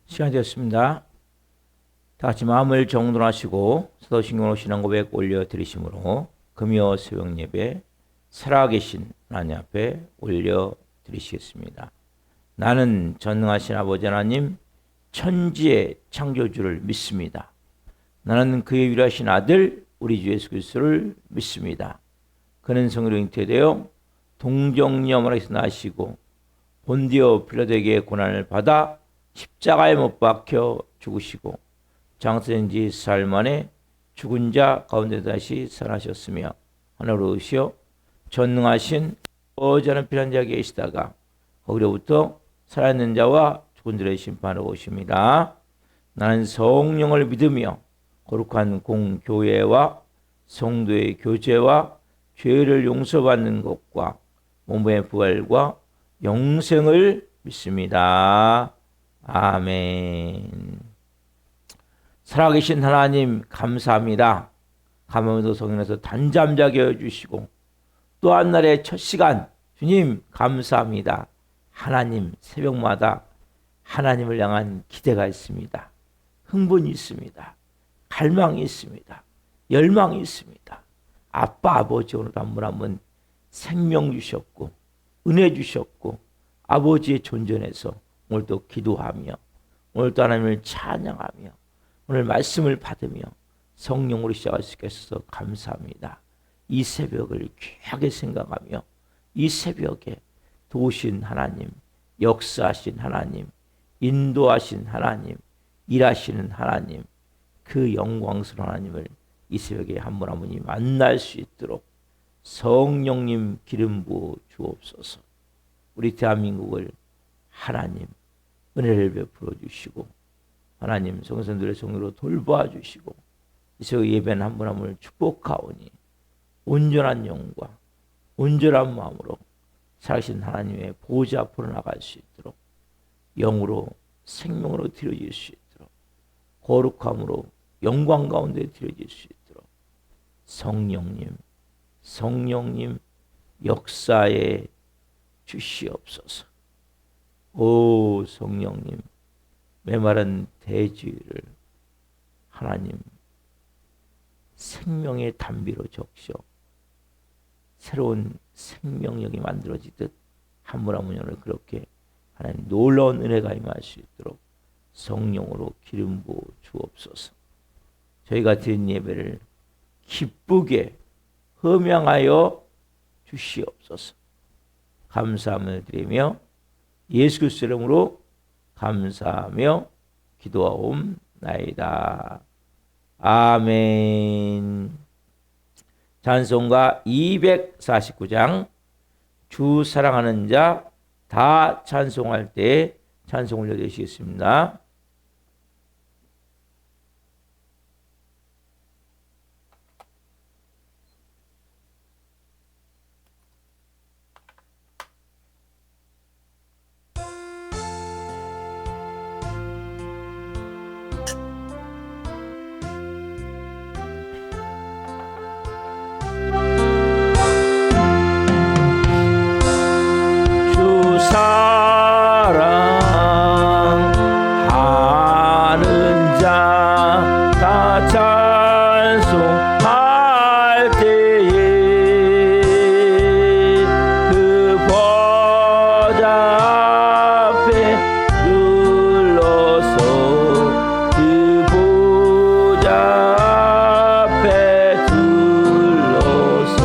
시간이 되었습니다. 다 같이 마음을 정돈하시고 사도신경으로 신앙 고백 올려드리심으로 금요 새벽 예배 살아계신 하나님 앞에 올려드리시겠습니다. 나는 전능하신 아버지 하나님 천지의 창조주를 믿습니다. 나는 그의 유일하신 아들 우리 주 예수 그리스도를 믿습니다. 그는 성으로 잉태되어 동정녀마에서 나시고 본디오 빌라도에게 고난을 받아 십자가에 못 박혀 죽으시고 장사된 지 사흘 만에 죽은 자 가운데 다시 살아나셨으며 하늘로 오시어 전능하신 어제는 필요한 자가 계시다가 거기로부터 살아있는 자와 죽은 자의 심판하러 오십니다. 나는 성령을 믿으며 거룩한 공교회와 성도의 교제와 죄를 용서받는 것과 몸의 부활과 영생을 믿습니다. 아멘. 살아계신 하나님 감사합니다. 감사합니다. 성령에서 단잠 자게 해주시고 또 한 날의 첫 시간 주님 감사합니다. 하나님 새벽마다 하나님을 향한 기대가 있습니다. 흥분이 있습니다. 갈망이 있습니다. 열망이 있습니다. 아빠 아버지 오늘 한 분 한 분 생명 주셨고 은혜 주셨고 아버지의 존전에서 오늘도 기도하며 오늘도 하나님을 찬양하며 오늘 말씀을 받으며 성령으로 시작할 수 있어서 감사합니다. 이 새벽을 귀하게 생각하며 이 새벽에 도우신 하나님, 역사하신 하나님, 인도하신 하나님, 일하시는 하나님, 그 영광스러운 하나님을 이 새벽에 한 분 한 분이 만날 수 있도록 성령님 기름 부어 주옵소서. 우리 대한민국을 하나님 은혜를 베풀어 주시고 하나님 성선들의 성으로 돌봐 주시고 이 새벽 예배는 한 분 한 분을 축복하오니 온전한 영과 온전한 마음으로 살아계신 하나님의 보좌 앞으로 나갈 수 있도록 영으로 생명으로 드려질 수 있도록 거룩함으로 영광 가운데 드려질 수 있도록 성령님 역사에 주시옵소서. 오 성령님 메마른 대지를 하나님 생명의 담비로 적셔 새로운 생명력이 만들어지듯 한 분 한 분을 그렇게 하나님 놀라운 은혜가 임할 수 있도록 성령으로 기름 부어 주옵소서. 저희가 드린 예배를 기쁘게 흠양하여 주시옵소서. 감사함을 드리며 예수 그리스도 이름으로 감사하며 기도하옵나이다. 아멘. 찬송가 249장 주 사랑하는 자 다 찬송할 때 찬송 올려드리시겠습니다. 사랑하는 자 다 찬송할 때에 그 보좌 앞에 눌러서 그 보좌 앞에 둘러서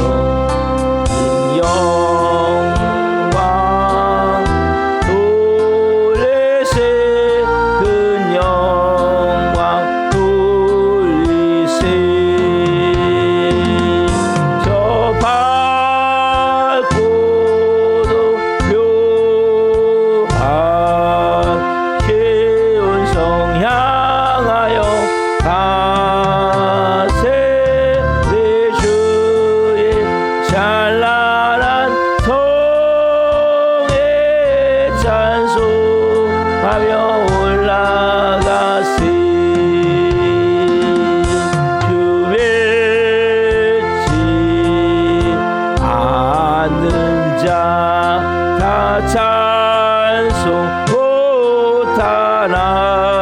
찬송 못하나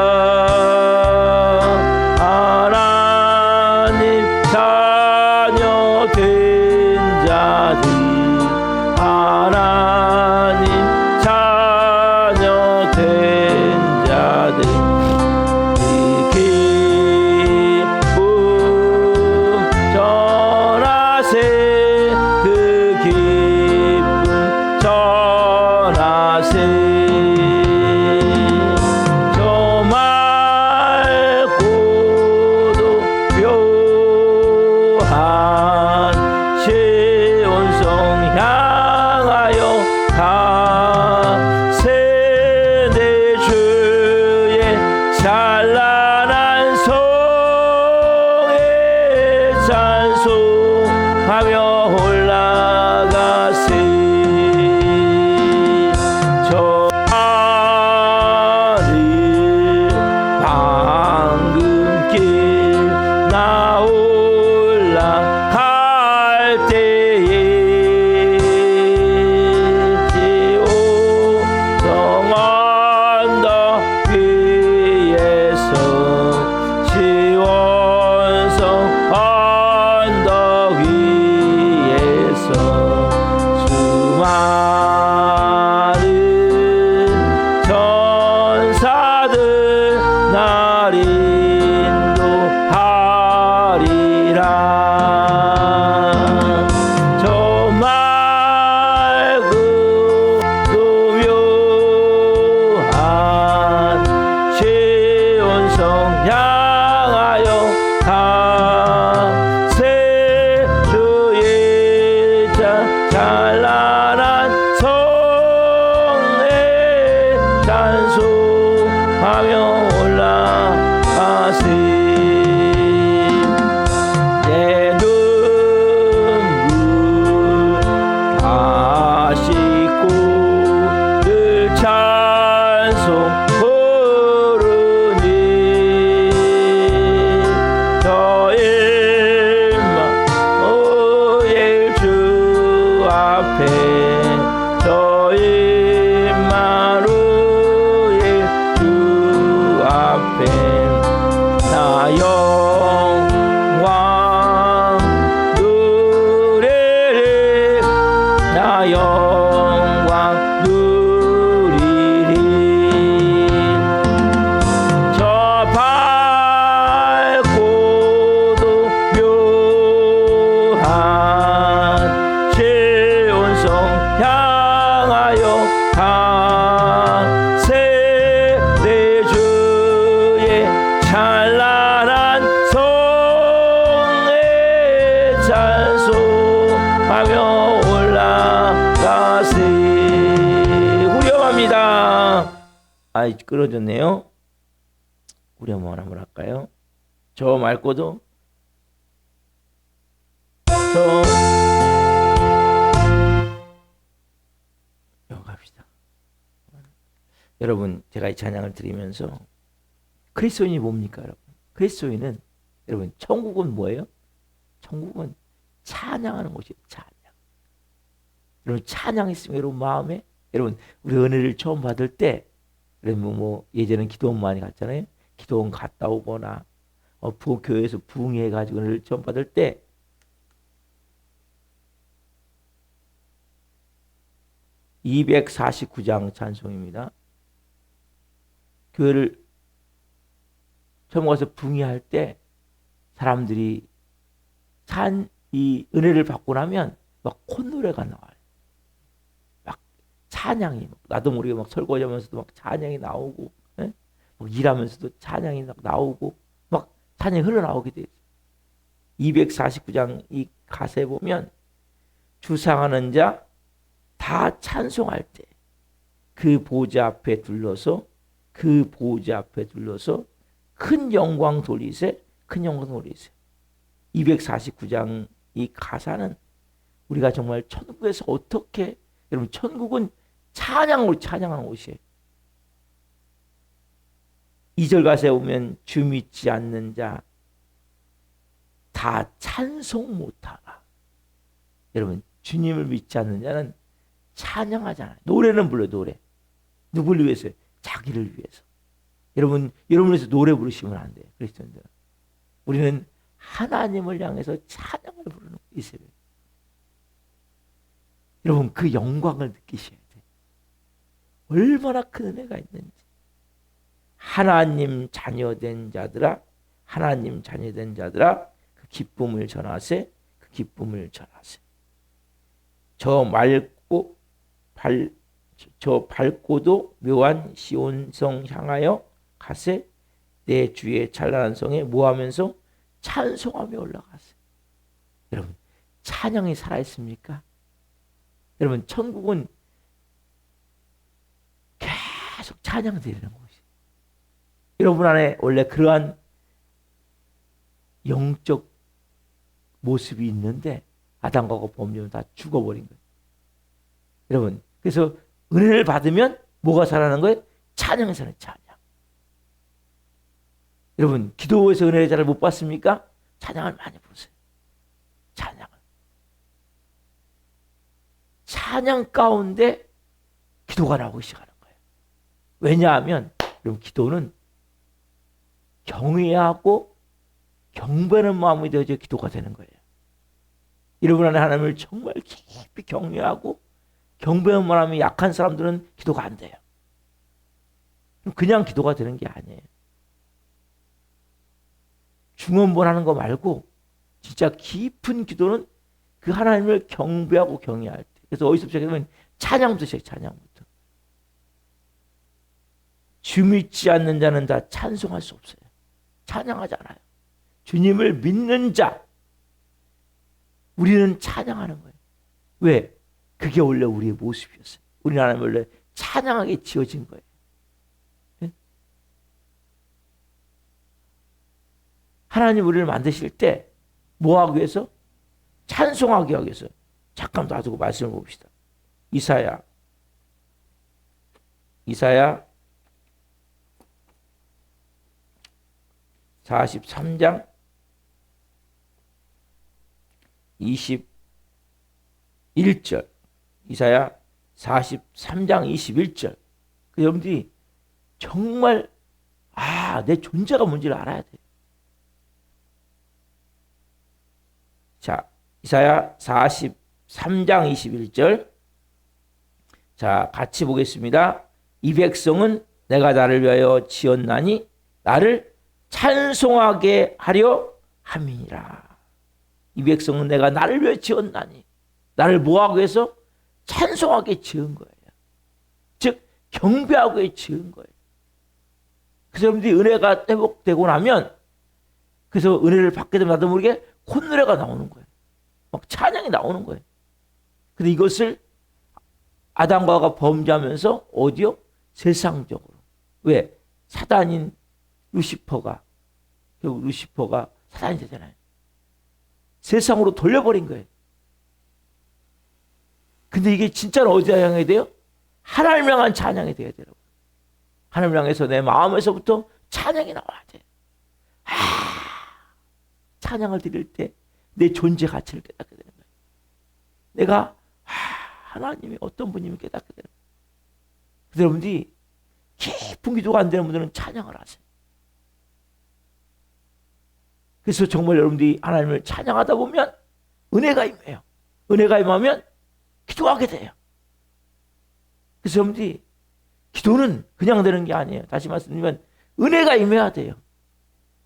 찬송하며 올라가세. 끊어졌네요. 우리 한번 할까요? 저 말고도 갑시다. 여러분, 제가 이 찬양을 드리면서 그리스도인이 뭡니까, 여러분? 그리스도인은 여러분, 천국은 뭐예요? 천국은 찬양하는 곳이에요. 찬양. 여러분, 찬양했으면 여러분 마음에, 여러분, 우리 은혜를 처음 받을 때, 그러면 뭐 예전엔 기도원 많이 갔잖아요. 기도원 갔다 오거나 교회에서 부흥해가지고 은혜를 처음 받을 때 (249장) 찬송입니다. 교회를 처음 가서 부흥할 때 사람들이 이 은혜를 받고 나면 막 콧노래가 나와요. 찬양이 나도 모르게 막 설거지하면서도 막 찬양이 나오고, 예? 막 일하면서도 찬양이 막 나오고, 막 찬양이 흘러나오게 돼요. 249장 이 가사에 보면 주상하는 자 다 찬송할 때 그 보좌 앞에 둘러서 큰 영광 돌리세. 249장 이 가사는 우리가 정말 천국에서 어떻게, 여러분, 천국은 찬양으로 찬양하는 곳이에요. 2절 가사에 보면 주 믿지 않는 자 다 찬송 못하나. 여러분, 주님을 믿지 않는 자는 찬양하잖아요. 노래는 불러요. 노래. 누구를 위해서요? 자기를 위해서. 여러분을 위해서 노래 부르시면 안 돼요. 그리스도인들은. 우리는 하나님을 향해서 찬양을 부르는 이 새벽. 여러분, 그 영광을 느끼셔야 돼요. 얼마나 큰 은혜가 있는지. 하나님 자녀된 자들아, 그 기쁨을 전하세. 저 밝고도 묘한 시온성 향하여 가세. 내 주의 찬란한 성에 뭐하면서 찬송하며 올라가세. 여러분, 찬양이 살아있습니까? 여러분, 천국은 계속 찬양드리는 곳이에요. 여러분 안에 원래 그러한 영적 모습이 있는데 아담과 범죄는 다 죽어버린 거예요. 여러분, 그래서 은혜를 받으면 뭐가 살아나는 거예요? 찬양이 사는 찬양. 여러분, 기도에서 은혜를 잘 못 받습니까? 찬양을 많이 부르세요. 찬양 가운데 기도가 나오기 시작하는 거예요. 왜냐하면 여러분, 기도는 경외하고 경배하는 마음이 되어져 기도가 되는 거예요. 여러분 안에 하나님을 정말 깊이 경외하고 경배하는 마음이 약한 사람들은 기도가 안 돼요. 그냥 기도가 되는 게 아니에요. 중언부언하는 거 말고 진짜 깊은 기도는 그 하나님을 경배하고 경외할 때. 그래서 어디서 시작하면 찬양부터 시작해요. 찬양부터. 주 믿지 않는 자는 다 찬송할 수 없어요. 찬양하잖아요. 주님을 믿는 자, 우리는 찬양하는 거예요. 왜? 그게 원래 우리의 모습이었어요. 우리는 하나님 원래 찬양하게 지어진 거예요. 하나님 우리를 만드실 때 뭐하기 위해서? 찬송하기 위해서. 잠깐 놔두고 말씀을 봅시다. 이사야 43장 21절. 이사야 43장 21절. 여러분들이 정말 내 존재가 뭔지를 알아야 돼요. 자, 이사야 43장 21절. 자, 같이 보겠습니다. 이 백성은 내가 나를 위하여 지었나니 나를 찬송하게 하려 함이니라. 이 백성은 내가 나를 위하여 지었나니, 나를 뭐하기 위해서? 찬송하게 지은 거예요. 즉 경배하고 지은 거예요. 그래서 여러분들이 은혜가 회복되고 나면, 그래서 은혜를 받게 되면 나도 모르게 콧노래가 나오는 거예요. 막 찬양이 나오는 거예요. 근데 이것을 아담과 하와가 범죄하면서 어디요? 세상적으로. 왜? 사단인 루시퍼가, 결국 루시퍼가 사단이 되잖아요. 세상으로 돌려버린 거예요. 근데 이게 진짜로 어디에 향해야 돼요? 하나님을 향한 찬양이 돼야 돼요. 하나님을 향해서 내 마음에서부터 찬양이 나와야 돼. 찬양을 드릴 때 내 존재 가치를 깨닫게 되는 거예요. 내가 하나님이 어떤 분임을 깨닫게 되는 거예요. 그래서 여러분들이 깊은 기도가 안 되는 분들은 찬양을 하세요. 그래서 정말 여러분들이 하나님을 찬양하다 보면 은혜가 임해요. 은혜가 임하면 기도하게 돼요. 그래서 여러분들이 기도는 그냥 되는 게 아니에요. 다시 말씀드리면 은혜가 임해야 돼요.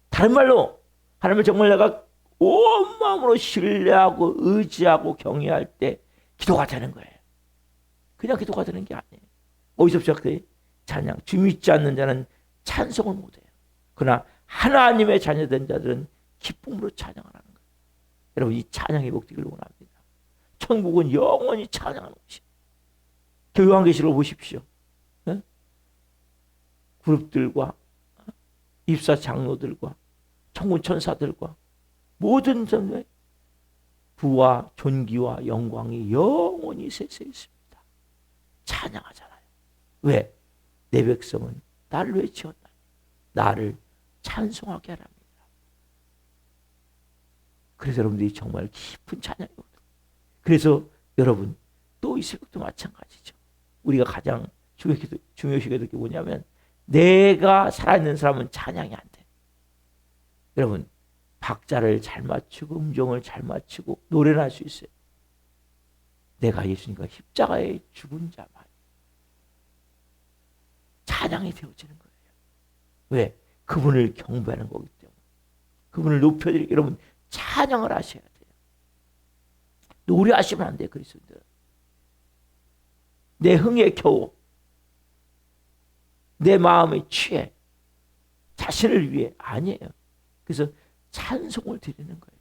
다른 말로 하나님을 정말 내가 온 마음으로 신뢰하고 의지하고 경외할 때 기도가 되는 거예요. 그냥 기도가 되는 게 아니에요. 어디서 시작돼요? 찬양. 주 믿지 않는 자는 찬송을 못해요. 그러나 하나님의 자녀된 자들은 기쁨으로 찬양을 하는 거예요. 여러분, 이 찬양이 회복되기를 원합니다. 천국은 영원히 찬양하는 곳이에요. 교회관계실을 보십시오. 네? 그룹들과 입사 장로들과 천군 천사들과 모든 점에 부와 존귀와 영광이 영원히 세세 있습니다. 찬양하잖아요. 왜? 내 백성은 나를 위해 지었나니 나를 찬송하게 하랍니다. 그래서 여러분들이 정말 깊은 찬양이거든요. 그래서 여러분 또 이 새벽도 마찬가지죠. 우리가 가장 중요시 여기게 뭐냐면 내가 살아있는 사람은 찬양이 안 돼. 여러분 박자를 잘 맞추고 음정을 잘 맞추고 노래를 할 수 있어요. 내가 예수님과 십자가에 죽은 자만 찬양이 되어지는 거예요. 왜? 그분을 경배하는 거기 때문에. 그분을 높여드리고 여러분 찬양을 하셔야 돼요. 노래하시면 안 돼요. 그리스도인들. 내 흥에 겨워 내 마음에 취해 자신을 위해 아니에요. 그래서 찬송을 드리는 거예요.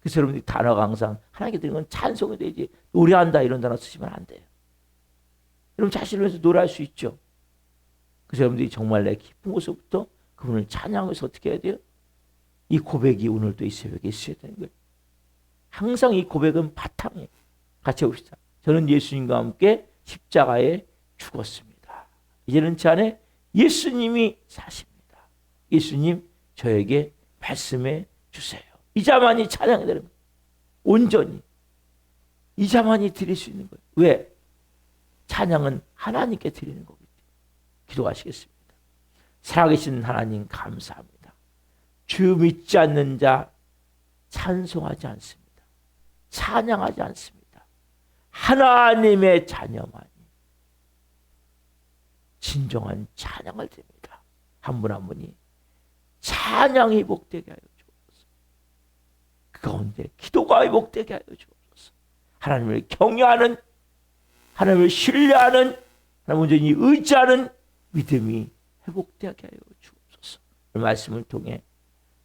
그래서 여러분들이 단어가 항상 하나님께 드리는 건 찬송이 되지 노래한다 이런 단어 쓰시면 안 돼요. 여러분 자신을 위해서 노래할 수 있죠. 그래서 여러분들이 정말 내 깊은 곳에서부터 그분을 찬양해서 어떻게 해야 돼요? 이 고백이 오늘도 이 새벽에 있어야 되는 거예요. 항상 이 고백은 바탕이에요. 같이 해봅시다. 저는 예수님과 함께 십자가에 죽었습니다. 이제는 제 안에 예수님이 사십니다. 예수님 저에게 말씀해 주세요. 이 자만이 찬양이 되는 거예요. 온전히. 이 자만이 드릴 수 있는 거예요. 왜? 찬양은 하나님께 드리는 거기 때문에. 기도하시겠습니다. 살아계신 하나님 감사합니다. 주 믿지 않는 자 찬송하지 않습니다. 찬양하지 않습니다. 하나님의 자녀만이 진정한 찬양을 드립니다. 한 분 한 분이 찬양이 회복되게 하여 주옵소서. 그 가운데 기도가 회복되게 하여 주옵소서. 하나님을 경외하는, 하나님을 신뢰하는, 하나님 온전히 의지하는 믿음이 회복되게 하여 주옵소서. 그 말씀을 통해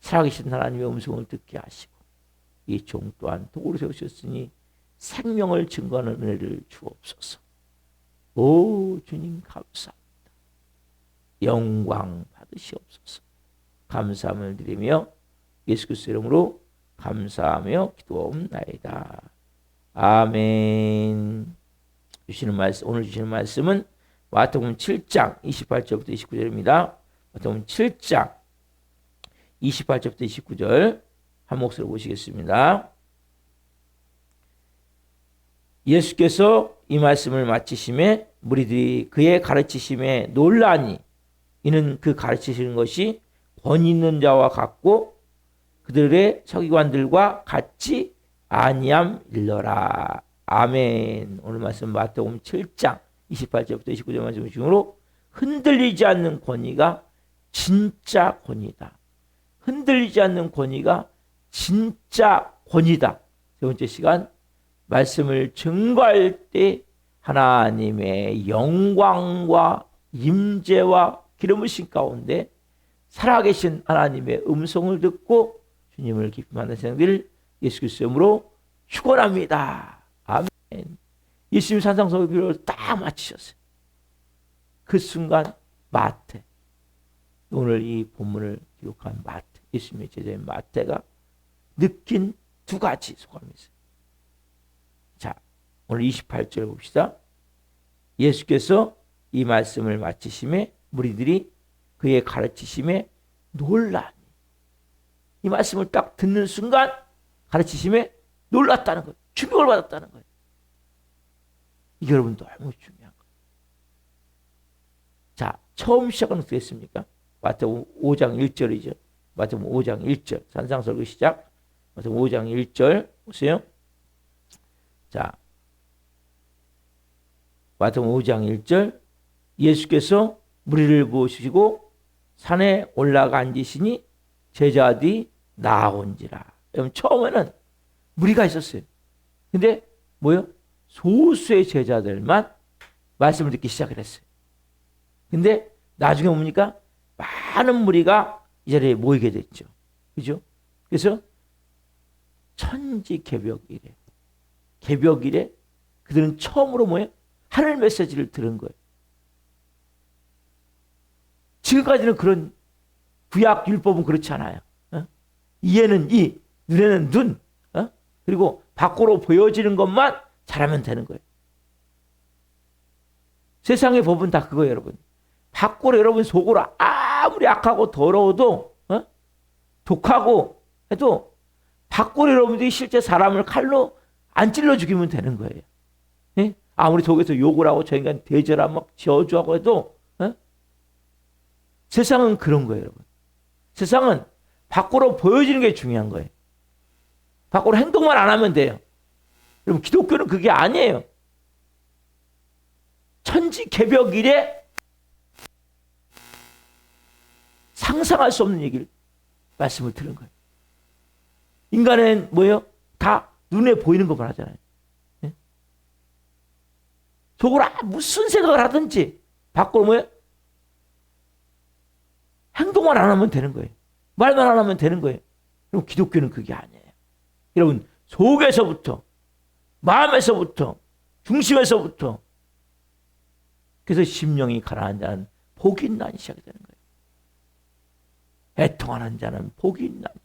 살아계신 하나님의 음성을 듣게 하시고 이 종 또한 도구로 세우셨으니 생명을 증거하는 은혜를 주옵소서. 오 주님 감사합니다. 영광 받으시옵소서. 감사함을 드리며 예수 그리스도 이름으로 감사하며 기도하옵나이다. 아멘. 오늘 주시는 말씀은 마태복음 7장 28절부터 29절입니다. 마태복음 7장 28절부터 29절 한 목소리로 보시겠습니다. 예수께서 이 말씀을 마치심에 무리들이 그의 가르치심에 놀라니 이는 그 가르치시는 것이 권위 있는 자와 같고 그들의 서기관들과 같지 아니함일러라. 아멘. 오늘 말씀 마태복음 7장 28절부터 29절 말씀 중으로 흔들리지 않는 권위가 진짜 권위다. 흔들리지 않는 권위가 진짜 권위다. 세 번째 시간 말씀을 증거할 때 하나님의 영광과 임재와 기름 부으심 가운데 살아계신 하나님의 음성을 듣고 주님을 깊이 만난 생들 예수 그리스도의 이름으로 축원합니다. 아멘. 예수님 산상수훈을 딱 마치셨어요. 그 순간 마태, 오늘 이 본문을 기록한 마태, 예수님의 제자인 마태가 느낀 두 가지 소감이 있어요. 자, 오늘 28절 봅시다. 예수께서 이 말씀을 마치심에 무리들이 그의 가르치심에 놀라니. 이 말씀을 딱 듣는 순간 가르치심에 놀랐다는 거예요. 충격을 받았다는 거예요. 이게 여러분 너무 중요한 거예요. 자, 처음 시작은 어떻게 했습니까? 마태복음 5장 1절이죠. 마태복음 5장 1절 산상설교 시작. 마태복음 5장 1절 보세요. 자, 마태복음 5장 1절 예수께서 무리를 부으시고 산에 올라가 앉으시니 제자들이 나온지라. 여러분 처음에는 무리가 있었어요. 근데 뭐요? 소수의 제자들만 말씀을 듣기 시작을 했어요. 근데 나중에 뭡니까? 많은 무리가 이 자리에 모이게 됐죠. 그죠? 그래서 천지개벽일에 개벽일에 그들은 처음으로 뭐예요? 하늘 메시지를 들은 거예요. 지금까지는 그런 구약 율법은 그렇지 않아요. 이에는 이, 눈에는 눈, 그리고 밖으로 보여지는 것만 잘하면 되는 거예요. 세상의 법은 다 그거예요, 여러분. 밖으로 여러분 속으로 아무리 악하고 더러워도 독하고 해도 밖으로 여러분들이 실제 사람을 칼로 안 찔러 죽이면 되는 거예요. 예? 아무리 속에서 욕을 하고 저 인간 대절하고 막 저주하고 해도 세상은 그런 거예요, 여러분. 세상은 밖으로 보여지는 게 중요한 거예요. 밖으로 행동만 안 하면 돼요. 여러분 기독교는 그게 아니에요. 천지개벽일에 상상할 수 없는 얘기를 말씀을 들은 거예요. 인간은 뭐예요? 다 눈에 보이는 것만 하잖아요. 네? 속으로 무슨 생각을 하든지 밖으로 뭐예요? 행동만 안 하면 되는 거예요. 말만 안 하면 되는 거예요. 그럼 기독교는 그게 아니에요. 여러분 속에서부터 마음에서부터 중심에서부터 그래서 심령이 가라앉은 자는 복이 있나니 시작이 되는 거예요. 애통하는 자는 복이 있나니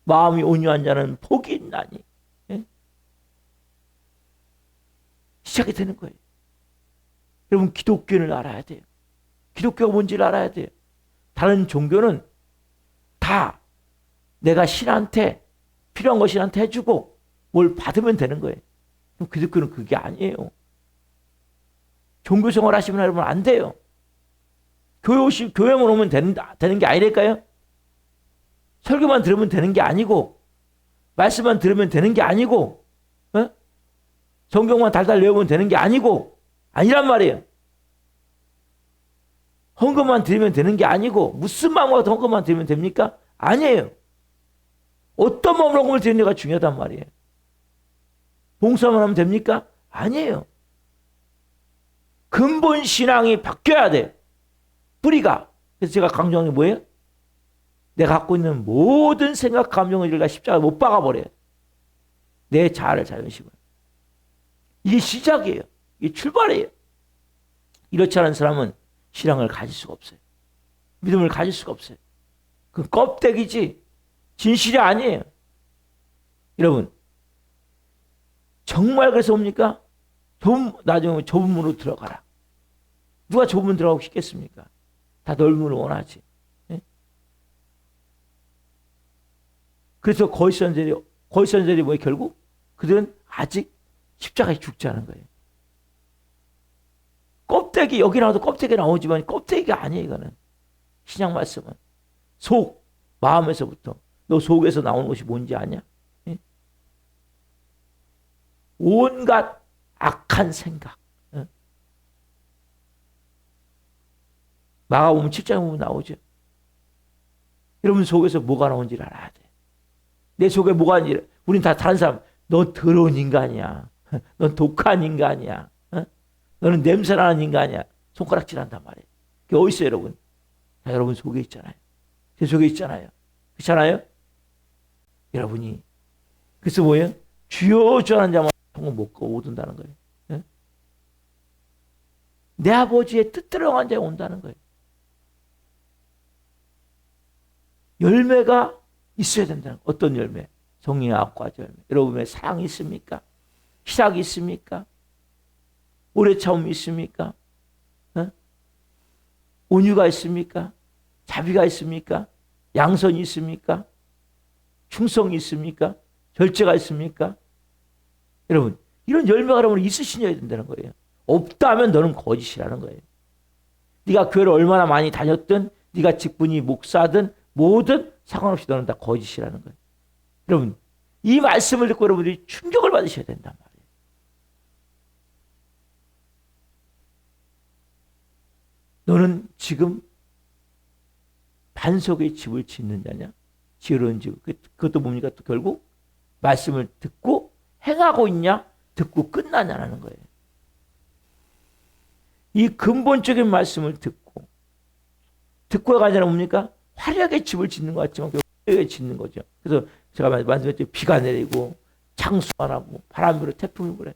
마음이 온유한 자는 복이 있나니 예? 시작이 되는 거예요. 여러분 기독교를 알아야 돼요. 기독교가 뭔지를 알아야 돼요. 다른 종교는 다 내가 신한테 필요한 거 신한테 해주고 뭘 받으면 되는 거예요. 기독교는 그게 아니에요. 종교생활 하시면 여러분 안 돼요. 교회만 오면 되는 게 아니랄까요? 설교만 들으면 되는 게 아니고 말씀만 들으면 되는 게 아니고 성경만 달달 외우면 되는 게 아니고 아니란 말이에요. 헌금만 드리면 되는 게 아니고 무슨 마음으로 헌금만 드리면 됩니까? 아니에요. 어떤 마음으로 헌금을 드리는가 중요하단 말이에요. 봉사만 하면 됩니까? 아니에요. 근본 신앙이 바뀌어야 돼요. 뿌리가. 그래서 제가 강조하는 게 뭐예요? 내가 갖고 있는 모든 생각, 감정을 다 십자가에 못 박아버려요. 내 자아를 자존심을. 이게 시작이에요. 이게 출발이에요. 이렇지 않은 사람은 신앙을 가질 수가 없어요. 믿음을 가질 수가 없어요. 그 껍데기지 진실이 아니에요. 여러분, 정말 그래서 뭡니까? 나중에 좁은 문으로 들어가라. 누가 좁은 문 들어가고 싶겠습니까? 다 넓은 문을 원하지. 예? 그래서 거짓선들이 뭐예요? 결국 그들은 아직 십자가에 죽지 않은 거예요. 껍데기, 여기 나와도 껍데기 나오지만 껍데기가 아니에요. 이거는 신약 말씀은 속, 마음에서부터. 너 속에서 나오는 것이 뭔지 아냐? 예? 온갖 악한 생각. 예? 마가복음 7장에 보면 나오죠. 여러분 속에서 뭐가 나오는지를 알아야 돼. 내 속에 뭐가 있는지. 우린 다 다른 사람, 너 더러운 인간이야. 넌 독한 인간이야. 어? 너는 냄새나는 인간이야. 손가락질한단 말이에요. 그게 어디 있어요, 여러분? 자, 여러분 속에 있잖아요. 제 속에 있잖아요. 그렇잖아요? 여러분이 그래서 뭐예요? 주여 주여 하는 자만 통을 못 얻는다는 거예요. 예? 내 아버지의 뜻대로 한 자에 온다는 거예요. 열매가 있어야 된다는 거예요. 어떤 열매? 성령의 악과의 열매. 여러분의 사랑이 있습니까? 희락이 있습니까? 오래 참음이 있습니까? 어? 온유가 있습니까? 자비가 있습니까? 양선이 있습니까? 충성이 있습니까? 절제가 있습니까? 여러분, 이런 열매가 여러분 있으셔야 된다는 거예요. 없다면 너는 거짓이라는 거예요. 네가 교회를 얼마나 많이 다녔든, 네가 직분이 목사든 뭐든 상관없이 너는 다 거짓이라는 거예요. 여러분, 이 말씀을 듣고 여러분들이 충격을 받으셔야 된단 말이에요. 너는 지금 반석의 집을 짓는 자냐? 지으려는 집. 그것도 뭡니까? 또 결국 말씀을 듣고 행하고 있냐? 듣고 끝나냐라는 거예요. 이 근본적인 말씀을 듣고 해가 아니라 뭡니까? 화려하게 집을 짓는 것 같지만 화려하게 짓는 거죠. 그래서 제가 말씀드렸죠. 비가 내리고 창수가 나고 바람 불어 태풍이 불어.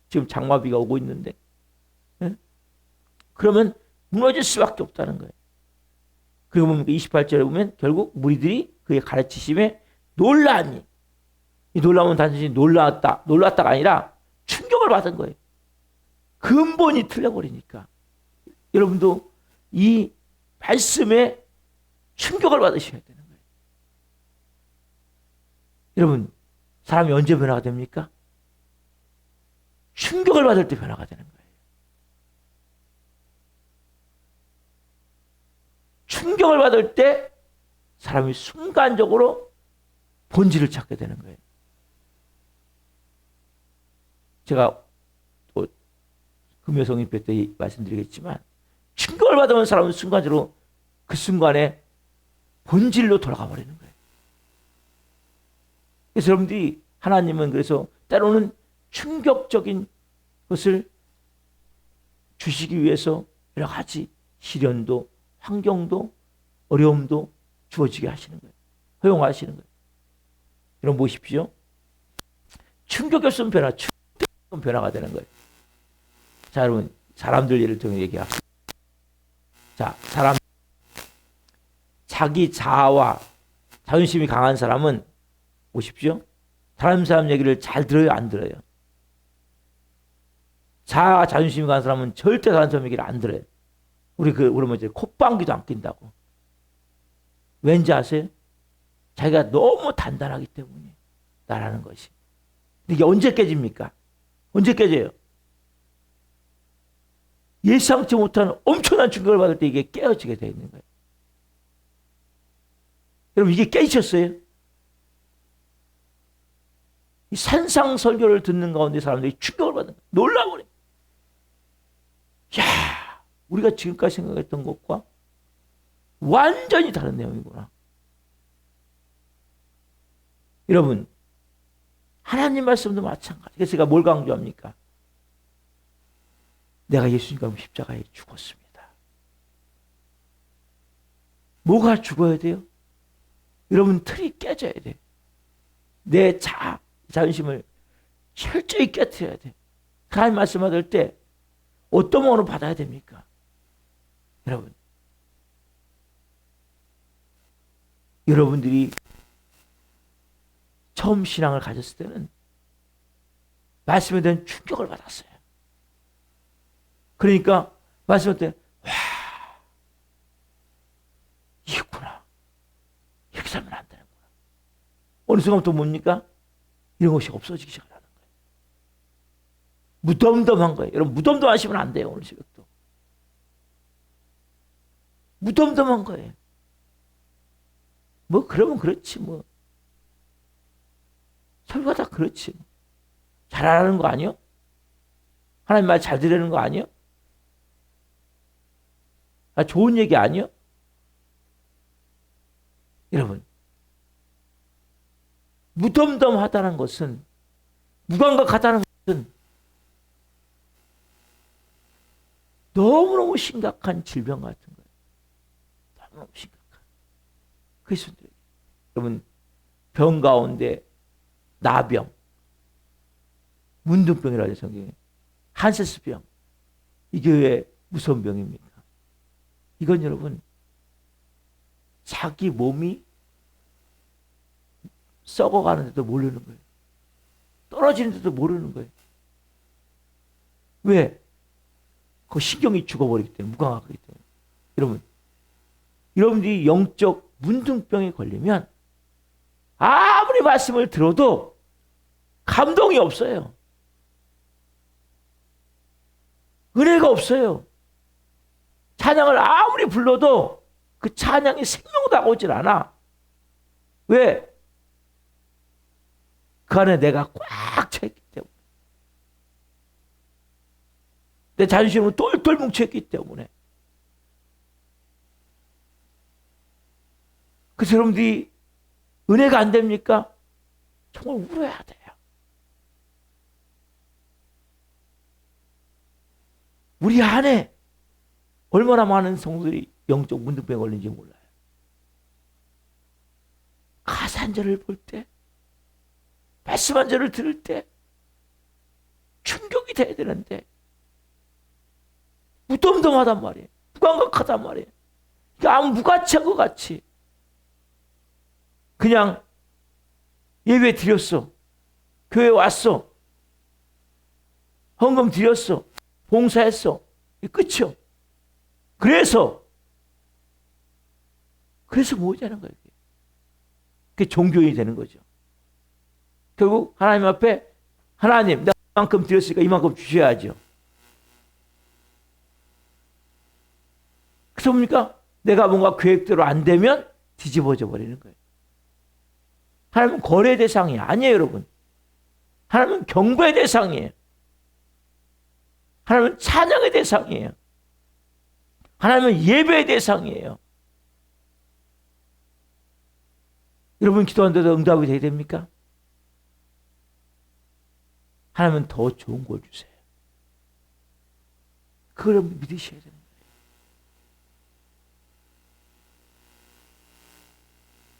지금 장마비가 오고 있는데 그러면 무너질 수밖에 없다는 거예요. 그리고 뭡니까? 28절에 보면 결국 무리들이 그의 가르치심에 놀라니, 이 놀라움은 단순히 놀랐다가 아니라 충격을 받은 거예요. 근본이 틀려버리니까. 여러분도 이 말씀에 충격을 받으셔야 되는 거예요. 여러분, 사람이 언제 변화가 됩니까? 충격을 받을 때 변화가 되는 거예요. 충격을 받을 때 사람이 순간적으로 본질을 찾게 되는 거예요. 제가 또 금요성인표 때 말씀드리겠지만 충격을 받으면 사람은 순간적으로 그 순간에 본질로 돌아가 버리는 거예요. 그래서 여러분들이 하나님은 그래서 때로는 충격적인 것을 주시기 위해서 여러 가지 시련도 환경도 어려움도 주어지게 하시는 거예요. 허용하시는 거예요. 여러분 보십시오. 충격이 없으면 변화가 되는 거예요. 자, 여러분 사람들 예를 통해 얘기합시다. 자, 자기 자아와 자존심이 강한 사람은 보십시오. 다른 사람 얘기를 잘 들어요, 안 들어요? 자아와 자존심이 강한 사람은 절대 다른 사람 얘기를 안 들어요. 우리 뭐지, 콧방귀도 안 낀다고. 왠지 아세요? 자기가 너무 단단하기 때문에 나라는 것이. 이게 언제 깨집니까? 언제 깨져요? 예상치 못한 엄청난 충격을 받을 때 이게 깨어지게 되어 있는 거예요. 여러분 이게 깨지셨어요? 이 산상설교를 듣는 가운데 사람들이 충격을 받는 거예요. 놀라버려요. 야, 우리가 지금까지 생각했던 것과 완전히 다른 내용이구나. 여러분, 하나님 말씀도 마찬가지. 그래서 제가 뭘 강조합니까? 내가 예수님과 십자가에 죽었습니다. 뭐가 죽어야 돼요? 여러분 틀이 깨져야 돼요. 내 자존심을 철저히 깨트려야 돼요. 하나님 말씀 받을 때 어떤 마음으로 받아야 됩니까? 여러분, 여러분들이 처음 신앙을 가졌을 때는 말씀에 대한 충격을 받았어요. 그러니까 말씀할 때 와, 이겠구나. 이렇게 살면 안 되는구나. 어느 순간부터 뭡니까? 이런 것이 없어지기 시작하는 거예요. 무덤덤한 거예요. 여러분 무덤덤하시면 안 돼요. 오늘 새벽도. 무덤덤한 거예요. 뭐 그러면 그렇지 뭐. 설교가 다 그렇지. 잘하는 거 아니요? 하나님 말 잘 들으는 거 아니요? 좋은 얘기 아니요? 여러분, 무덤덤하다는 것은, 무감각하다는 것은 너무너무 심각한 질병 같은 거예요. 너무너무 심각한. 그리스도인들에게. 여러분, 병 가운데 나병, 문둥병이라고 해서 성경에 한세스병, 이게 왜 무서운 병입니까? 이건 여러분 자기 몸이 썩어가는데도 모르는 거예요. 떨어지는데도 모르는 거예요. 왜? 그 신경이 죽어버리기 때문에, 무감각하기 때문에. 여러분, 여러분들이 영적 문둥병에 걸리면 아무리 말씀을 들어도 감동이 없어요. 은혜가 없어요. 찬양을 아무리 불러도 그 찬양이 생명도 하고 오질 않아. 왜? 그 안에 내가 꽉 차있기 때문에. 내 자존심은 똘똘 뭉쳐있기 때문에. 그래서 여러분들이 은혜가 안 됩니까? 정말 울어야 돼요. 우리 안에 얼마나 많은 성도들이 영적 문둥병에 걸린지 몰라요. 가사 한 절을 볼 때, 말씀 한 절을 들을 때 충격이 돼야 되는데 무덤덤하단 말이에요. 무감각하단 말이에요. 아무 무가치한 것 같이 그냥 예배 드렸어. 교회 왔어. 헌금 드렸어. 봉사했어. 끝이요. 그래서 뭐냐는 거예요. 그게 종교인이 되는 거죠. 결국 하나님 앞에 하나님 내가 이만큼 드렸으니까 이만큼 주셔야죠. 그래서 뭡니까? 내가 뭔가 계획대로 안 되면 뒤집어져 버리는 거예요. 하나님은 거래 대상이 아니에요, 여러분. 하나님은 경배의 대상이에요. 하나님은 찬양의 대상이에요. 하나님은 예배의 대상이에요. 여러분 기도하는데도 응답이 돼야 됩니까? 하나님은 더 좋은 걸 주세요. 그걸 믿으셔야 되는 거예요.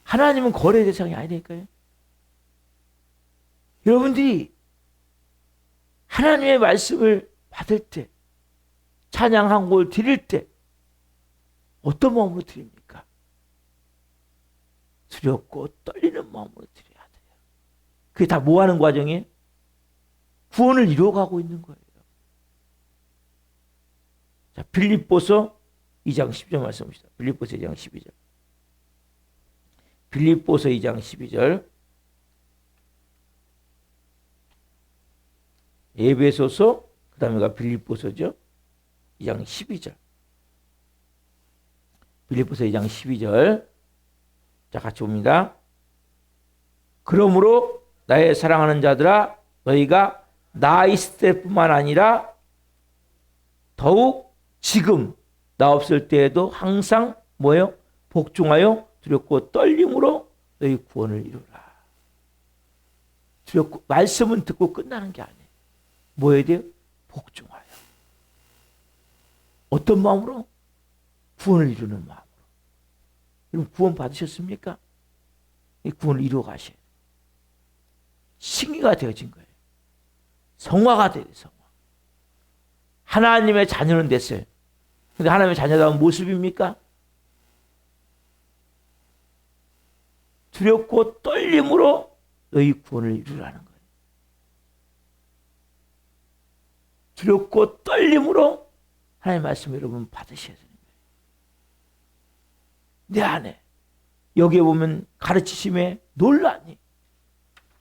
하나님은 거래 대상이 아니니까요. 여러분들이 하나님의 말씀을 받을 때, 찬양 한 곡을 드릴 때 어떤 마음으로 드립니까? 두렵고 떨리는 마음으로 드려야 돼요. 그게 다 뭐 하는 과정이에요? 구원을 이루어가고 있는 거예요. 자, 빌립보서 2장 10절 말씀합니다. 빌립보서 2장 12절. 빌립보서 2장 12절. 에베소서 그 다음에가 빌립보서죠. 2장 12절. 빌립보서 2장 12절. 자, 같이 봅니다. 그러므로 나의 사랑하는 자들아 너희가 나 있을 때뿐만 아니라 더욱 지금 나 없을 때에도 항상 뭐예요? 복종하여 두렵고 떨림으로 너희 구원을 이루라. 두렵고 말씀은 듣고 끝나는 게 아니에요. 뭐 해야 돼요? 복종하여. 어떤 마음으로? 구원을 이루는 마음으로. 여러분 구원 받으셨습니까? 이 구원을 이루어 가셔야 돼요. 승리가 되어진 거예요. 성화가 돼요. 성화. 하나님의 자녀는 됐어요. 근데 하나님의 자녀다운 모습입니까? 두렵고 떨림으로 너희 구원을 이루라는 거예요. 두렵고 떨림으로 하나님의 말씀을 여러분 받으셔야 되는 거예요. 내 안에 여기에 보면 가르치심에 논란이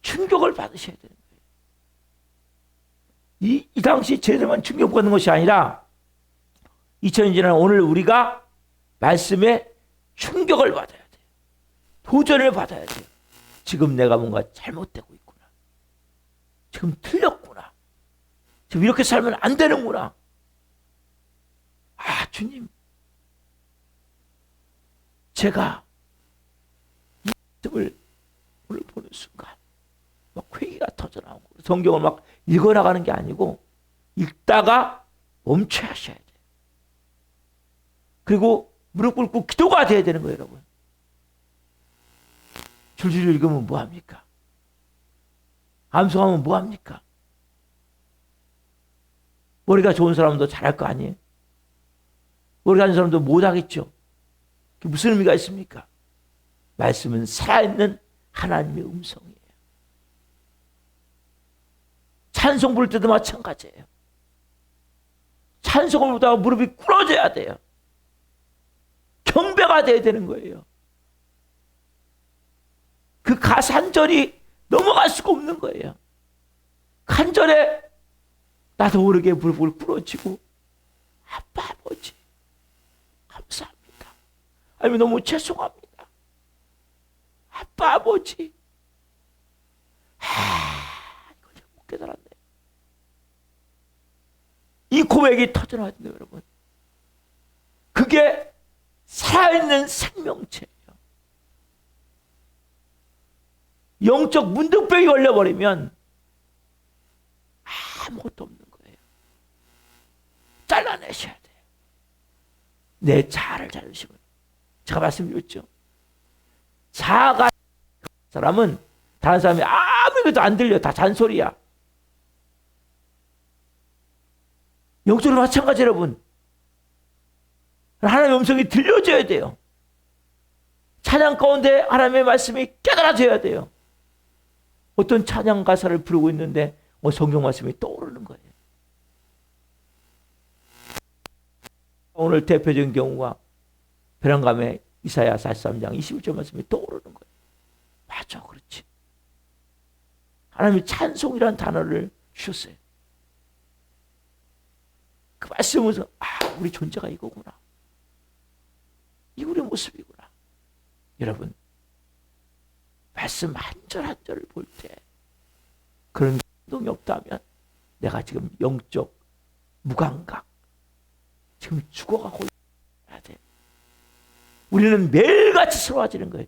충격을 받으셔야 되는 거예요. 이 당시 제대로만 충격받는 것이 아니라 2000년 지난 오늘 우리가 말씀에 충격을 받아야 돼요. 도전을 받아야 돼요. 지금 내가 뭔가 잘못되고 있구나. 지금 틀렸구나. 지금 이렇게 살면 안 되는구나. 아, 주님. 제가 이 말씀을 오늘 보는 순간 막 회개가 터져나오고 성경을 막 읽어나가는 게 아니고 읽다가 멈춰야 하셔야 돼요. 그리고 무릎 꿇고 기도가 돼야 되는 거예요, 여러분. 줄줄 읽으면 뭐합니까? 암송하면 뭐합니까? 머리가 좋은 사람도 잘할 거 아니에요? 머리가 안 좋은 사람도 못하겠죠. 그게 무슨 의미가 있습니까? 말씀은 살아있는 하나님의 음성이에요. 찬송 부를 때도 마찬가지예요. 찬송을 부르다가 무릎이 꿇어져야 돼요. 경배가 돼야 되는 거예요. 그 가산절이 넘어갈 수가 없는 거예요. 간절에 나도 모르게 무릎을 꿇어지고 아빠 아버지 감사합니다. 아니면 너무 죄송합니다. 아빠 아버지 이걸 못 깨달았네. 이 고백이 터져나와야 돼요, 여러분. 그게 살아있는 생명체예요. 영적 문득병이 걸려버리면 아무것도 없는 거예요. 잘라내셔야 돼요. 내 자아를 자르시면. 제가 말씀드렸죠. 자아가 사람은 다른 사람이 아무것도 안 들려. 다 잔소리야. 영적으로 마찬가지 여러분. 하나님의 음성이 들려줘야 돼요. 찬양 가운데 하나님의 말씀이 깨달아져야 돼요. 어떤 찬양 가사를 부르고 있는데 성경 말씀이 떠오르는 거예요. 오늘 대표적인 경우가 베란감의 이사야 43장 21절 말씀이 떠오르는 거예요. 맞아, 그렇지. 하나님이 찬송이라는 단어를 주셨어요. 그 말씀에서 우리 존재가 이거구나. 이 우리 모습이구나. 여러분, 말씀 한 절 한 절을 볼 때 그런 감동이 없다면 내가 지금 영적 무감각, 지금 죽어가고 있어야 돼. 우리는 매일같이 새로워지는 거예요.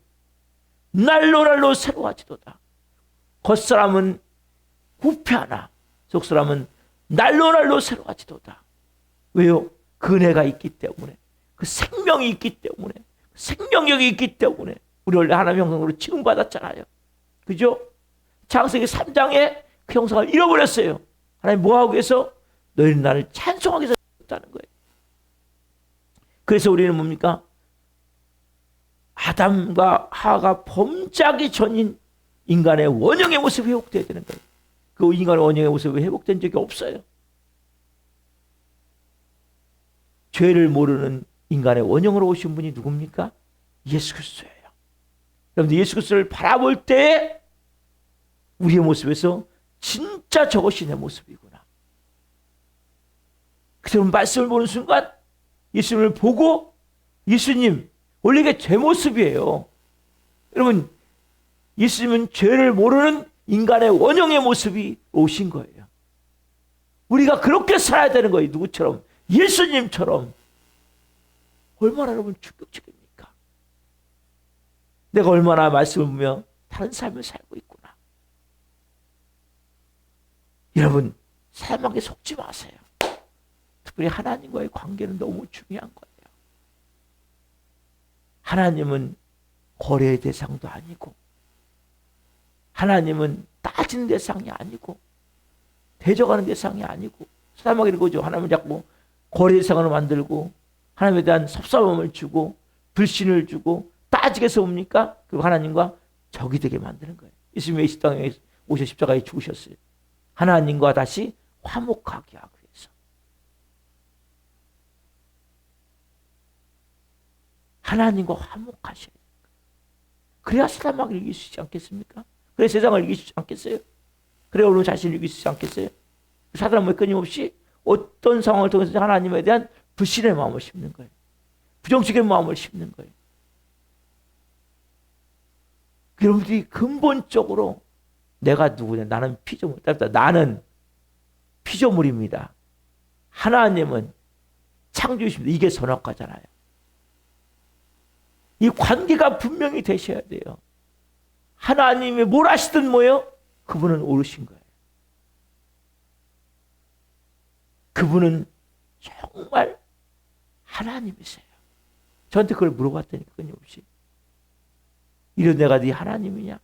날로 날로 새로워지도다. 겉사람은 후패하나 속사람은 날로 날로 새로워지도다. 왜요? 그 은혜가 있기 때문에, 그 생명이 있기 때문에, 생명력이 있기 때문에. 우리 원래 하나님의 형상으로 취급받았잖아요. 그죠? 창세기 3장에 그 형상을 잃어버렸어요. 하나님 뭐하기 위해서? 너희는 나를 찬송하기 위해서 했다는 거예요. 그래서 우리는 뭡니까? 아담과 하와가 범죄하기 전인 인간의 원형의 모습이 회복되어야 되는 거예요. 그 인간의 원형의 모습이 회복된 적이 없어요. 죄를 모르는 인간의 원형으로 오신 분이 누굽니까? 예수 그리스도예요. 여러분들 예수 그리스도를 바라볼 때 우리의 모습에서 진짜 저것이 내 모습이구나. 그래서 말씀을 보는 순간 예수님을 보고 예수님 원래 이게 제 모습이에요. 여러분 예수님은 죄를 모르는 인간의 원형의 모습이 오신 거예요. 우리가 그렇게 살아야 되는 거예요. 누구처럼? 예수님처럼. 얼마나 여러분 충격적입니까? 내가 얼마나 말씀을 보며 다른 삶을 살고 있구나. 여러분 사람에게 속지 마세요. 특별히 하나님과의 관계는 너무 중요한 거예요. 하나님은 거래의 대상도 아니고 하나님은 따지는 대상이 아니고 대적하는 대상이 아니고 사람에게 이거죠. 하나님은 자꾸 거래 대상으로 만들고 하나님에 대한 섭섭함을 주고 불신을 주고 따지게 해서 뭡니까? 그리고 하나님과 적이 되게 만드는 거예요. 예수님이 이 땅에 오셔 십자가에 죽으셨어요. 하나님과 다시 화목하게 하기 위해서. 하나님과 화목하셔야 돼요. 그래야 사람을 이길 수 있지 않겠습니까? 그래야 세상을 이길 수 있지 않겠어요? 그래야 우리 자신을 이길 수 있지 않겠어요? 사단은 끊임없이 어떤 상황을 통해서 하나님에 대한 불신의 마음을 심는 거예요. 부정적인 마음을 심는 거예요. 여러분들이 근본적으로 내가 누구냐? 나는 피조물. 나는 피조물입니다. 하나님은 창조주십니다. 이게 선악과잖아요. 이 관계가 분명히 되셔야 돼요. 하나님이 뭘 하시든 뭐요? 그분은 옳으신 거예요. 그분은 정말 하나님이세요. 저한테 그걸 물어봤다니까 끊임없이. 이런 내가 네 하나님이냐?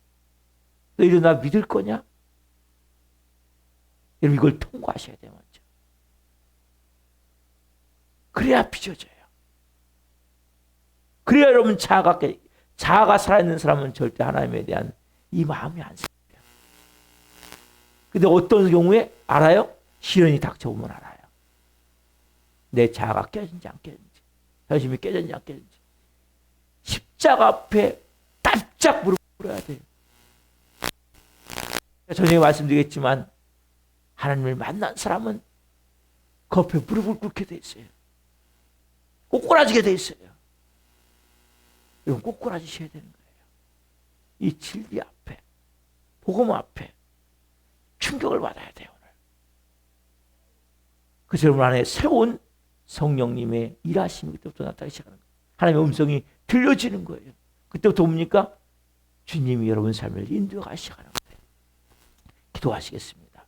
너 이런 나 믿을 거냐? 여러분 이걸 통과하셔야 돼요. 먼저. 그래야 빚어져요. 그래야 여러분 자아가 살아있는 사람은 절대 하나님에 대한 이 마음이 안 생겨요. 근데 어떤 경우에 알아요? 시련이 닥쳐오면 알아요. 내 자아가 깨졌는지 안 깨졌는지, 자존심이 깨졌는지 안 깨졌는지. 십자가 앞에 납작 무릎 꿇어야 돼요. 전에 말씀드리겠지만 하나님을 만난 사람은 그 앞에 무릎을 꿇게 돼 있어요. 꼬꾸라지게 돼 있어요. 여러분 꼬꾸라지셔야 되는 거예요. 이 진리 앞에, 복음 앞에 충격을 받아야 돼요. 오늘. 그래서 여러분 안에 새로운 성령님의 일하심이 그때부터 나타나기 시작하는 거예요. 하나님의 음성이 들려지는 거예요. 그때부터 뭡니까? 주님이 여러분 삶을 인도하기 시작하는 거예요. 기도하시겠습니다.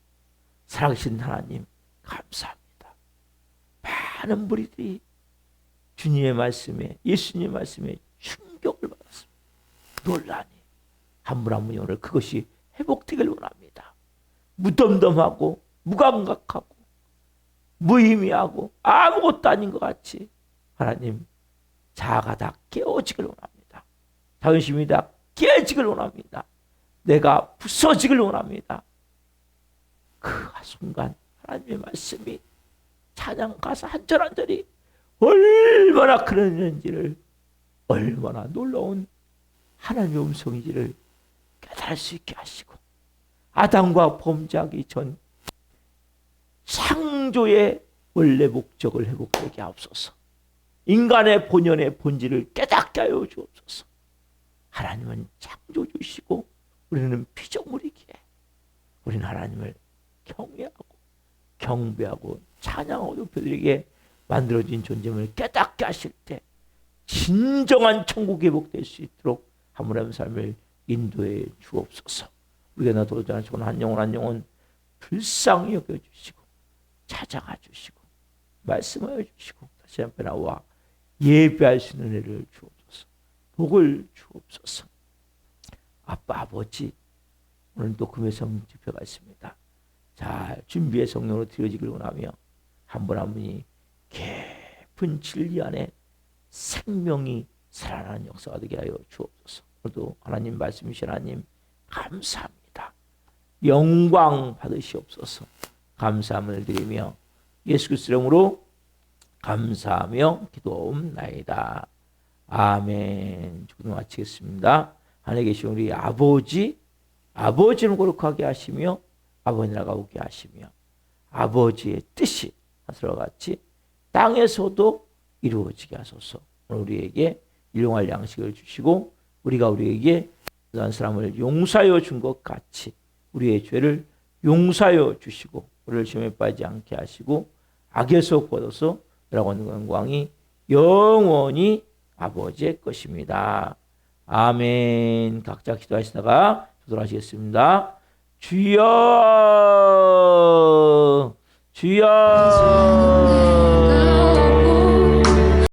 살아계신 하나님 감사합니다. 많은 무리들이 주님의 말씀에, 예수님의 말씀에 충격을 받았습니다. 놀라니 한 분 한 분이 오늘 그것이 회복되길 원합니다. 무덤덤하고 무감각하고 무의미하고 아무것도 아닌 것 같이 하나님 자아가 다 깨어지길 원합니다. 자존심이 다 깨지길 원합니다. 내가 부서지길 원합니다. 그 순간 하나님의 말씀이 찬양 가사 한 절 한 절이 얼마나 그러는지를, 얼마나 놀라운 하나님의 음성인지를 깨달을 수 있게 하시고, 아담과 범죄하기 전 창조의 원래 목적을 회복되게 하옵소서. 인간의 본연의 본질을 깨닫게 하여 주옵소서. 하나님은 창조주시고 우리는 피조물이기에 우리는 하나님을 경외하고 경배하고 찬양하고 높여드리게 만들어진 존재임을 깨닫게 하실 때 진정한 천국이 회복될 수 있도록 하나님의 삶을 인도해 주옵소서. 우리가 나 도전하시고 한 영혼 한 영혼 불쌍히 여겨주시고 찾아가 주시고 말씀하여 주시고 다시 한번 나와 예배할 수 있는 은혜를 주옵소서. 복을 주옵소서. 아빠 아버지, 오늘도 금요성 집회가 있습니다. 잘 준비해 성령으로 드려지길 원하며 한 분 한 분이 깊은 진리 안에 생명이 살아나는 역사가 되게 하여 주옵소서. 오늘도 하나님 말씀이신 하나님 감사합니다. 영광 받으시옵소서. 감사함을 드리며 예수 그리스도 이름으로 감사하며 기도옵나이다. 아멘. 기도 마치겠습니다. 하늘에 계신 우리 아버지, 아버지를 거룩하게 하시며 아버지나가 오게 하시며 아버지의 뜻이 하늘과 같이 땅에서도 이루어지게 하소서. 오늘 우리에게 일용할 양식을 주시고 우리가 우리에게 그런 사람을 용서하여 준 것 같이 우리의 죄를 용서하여 주시고 우리를 시험에 빠지지 않게 하시고 악에서 구원하소서. 라고 하는 영광이 영원히 아버지의 것입니다. 아멘. 각자 기도하시다가 기도하시겠습니다. 주여 주여